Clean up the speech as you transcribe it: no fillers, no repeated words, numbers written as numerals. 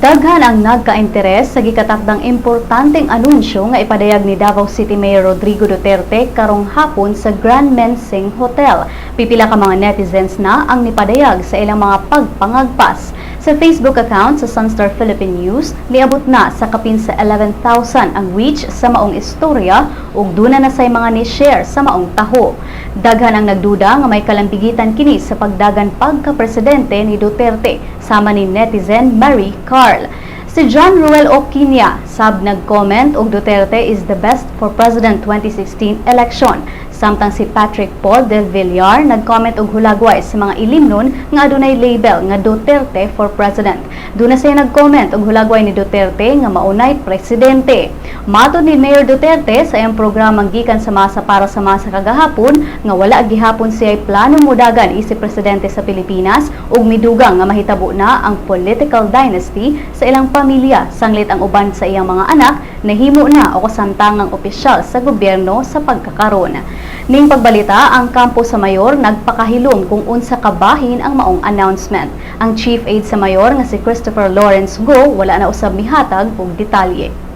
Daghan ang nagka-interes sa gikatakdang importanteng anunsyo nga ipadayag ni Davao City Mayor Duterte karong hapon sa Grand Mensing Hotel. Pipila ka mga netizens na ang nipadayag sa ilang mga pagpangagpas. Sa Facebook account sa Sun.Star Pilipinas, niabot na sa kapin sa 11,000 ang reach sa maong istorya ug duna na say mga ni-share sa maong taho. Daghan ang nagduda nga may kalambigitan kini sa pagdagan pagka-presidente ni Duterte sama ni netizen Mary Carl. Si John Ruel Oquinia sab nag-comment og Duterte is the best for President 2016 election. Samtang si Patrick Paul del Villar nag-comment og hulagway sa mga ilimnon nga adunay label nga Duterte for President. Duna siya nag-comment og hulagway ni Duterte nga maunay presidente. Matod ni Mayor Duterte sa iyang programang gikan sa masa para sa masa kagahapon nga wala gihapon siya planong mudagan isip presidente sa Pilipinas ug midugang nga mahitabo na ang political dynasty sa ilang pamilya sanglit ang uban sa iyang mga anak nahimo na o kasamtangang opisyal sa gobyerno sa pagkakaron. Ning pagbalita, ang kampo sa mayor nagpakahilom kung unsa kabahin ang maong announcement. Ang chief aide sa mayor nga si Christopher Lawrence Go wala na usab mihatag og detalye.